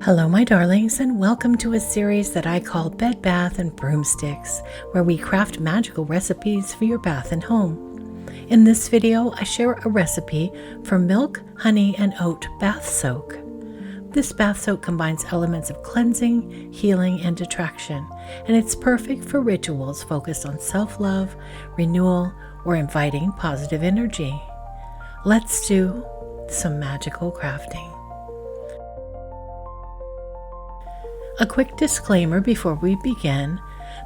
Hello, my darlings, and welcome to a series that I call Bed, Bath, and Broomsticks, where we craft magical recipes for your bath and home. In this video, I share a recipe for milk, honey, and oat bath soak. This bath soak combines elements of cleansing, healing, and attraction, and it's perfect for rituals focused on self-love, renewal, or inviting positive energy. Let's do some magical crafting. A quick disclaimer before we begin.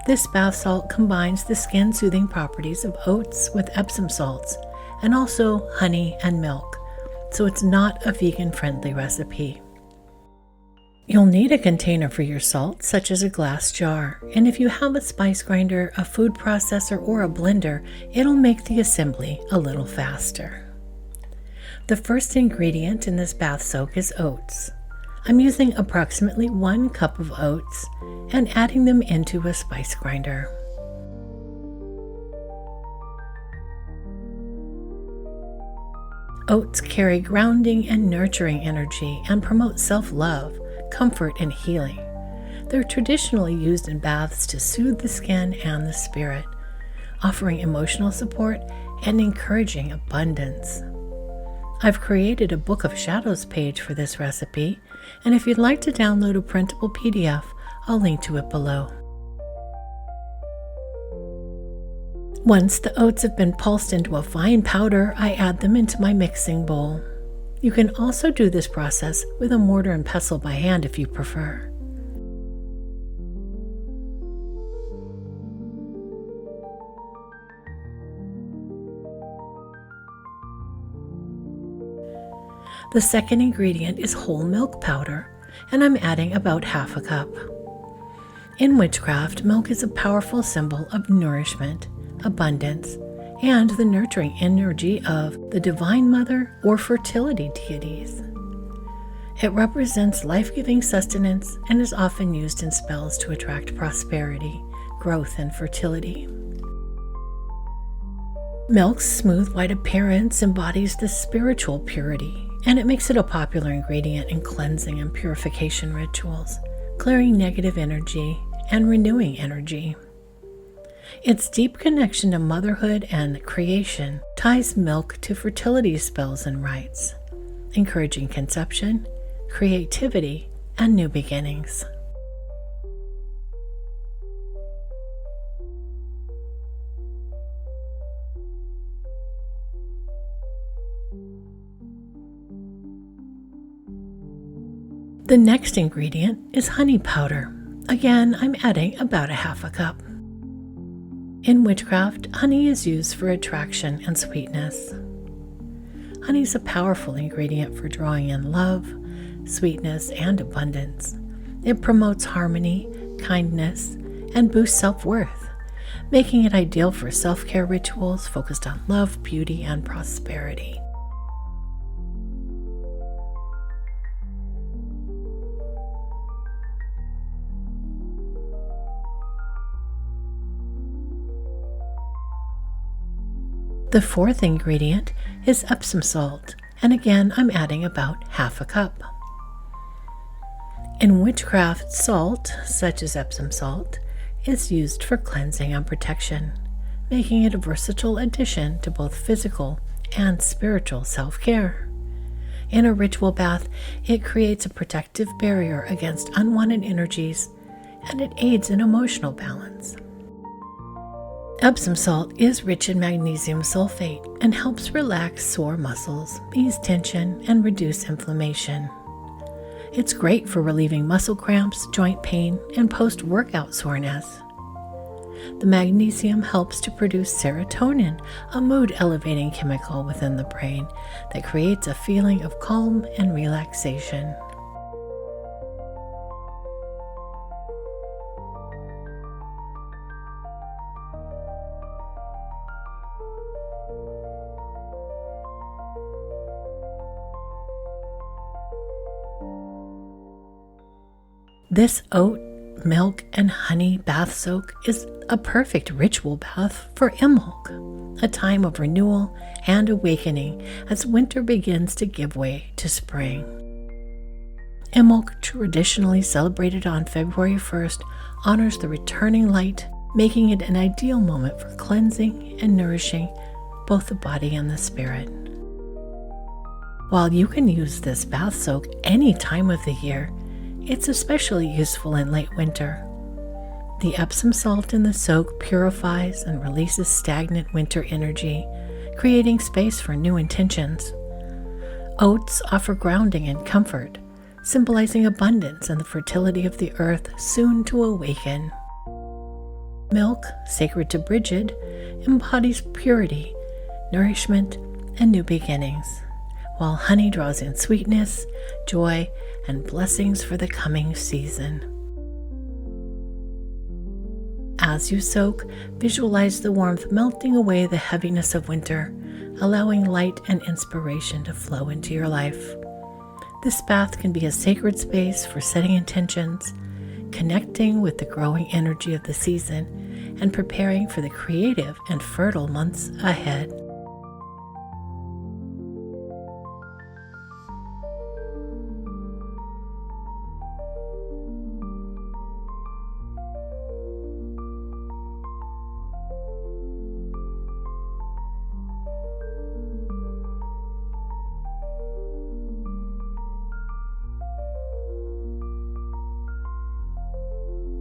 This bath salt combines the skin-soothing properties of oats with Epsom salts and also honey and milk, so it's not a vegan-friendly recipe. You'll need a container for your salt, such as a glass jar, and if you have a spice grinder, a food processor, or a blender, it'll make the assembly a little faster. The first ingredient in this bath soak is oats. I'm using approximately 1 cup of oats and adding them into a spice grinder. Oats carry grounding and nurturing energy and promote self-love, comfort, and healing. They're traditionally used in baths to soothe the skin and the spirit, offering emotional support and encouraging abundance. I've created a Book of Shadows page for this recipe, and if you'd like to download a printable PDF, I'll link to it below. Once the oats have been pulsed into a fine powder, I add them into my mixing bowl. You can also do this process with a mortar and pestle by hand if you prefer. The second ingredient is whole milk powder, and I'm adding about half a cup. In witchcraft, milk is a powerful symbol of nourishment, abundance, and the nurturing energy of the Divine Mother or fertility deities. It represents life-giving sustenance and is often used in spells to attract prosperity, growth, and fertility. Milk's smooth white appearance embodies the spiritual purity, and it makes it a popular ingredient in cleansing and purification rituals, clearing negative energy and renewing energy. Its deep connection to motherhood and creation ties milk to fertility spells and rites, encouraging conception, creativity, and new beginnings. The next ingredient is honey powder. Again, I'm adding about a half a cup. In witchcraft, honey is used for attraction and sweetness. Honey is a powerful ingredient for drawing in love, sweetness, and abundance. It promotes harmony, kindness, and boosts self-worth, making it ideal for self-care rituals focused on love, beauty, and prosperity. The fourth ingredient is Epsom salt, and again I'm adding about half a cup. In witchcraft, salt, such as Epsom salt, is used for cleansing and protection, making it a versatile addition to both physical and spiritual self-care. In a ritual bath, it creates a protective barrier against unwanted energies, and it aids in emotional balance. Epsom salt is rich in magnesium sulfate and helps relax sore muscles, ease tension, and reduce inflammation. It's great for relieving muscle cramps, joint pain, and post-workout soreness. The magnesium helps to produce serotonin, a mood-elevating chemical within the brain that creates a feeling of calm and relaxation. This oat, milk, and honey bath soak is a perfect ritual bath for Imbolc, a time of renewal and awakening as winter begins to give way to spring. Imbolc, traditionally celebrated on February 1st, honors the returning light, making it an ideal moment for cleansing and nourishing both the body and the spirit. While you can use this bath soak any time of the year, it's especially useful in late winter. The Epsom salt in the soak purifies and releases stagnant winter energy, creating space for new intentions. Oats offer grounding and comfort, symbolizing abundance and the fertility of the earth soon to awaken. Milk, sacred to Bridget, embodies purity, nourishment, and new beginnings, while honey draws in sweetness, joy, and blessings for the coming season. As you soak, visualize the warmth melting away the heaviness of winter, allowing light and inspiration to flow into your life. This bath can be a sacred space for setting intentions, connecting with the growing energy of the season, and preparing for the creative and fertile months ahead.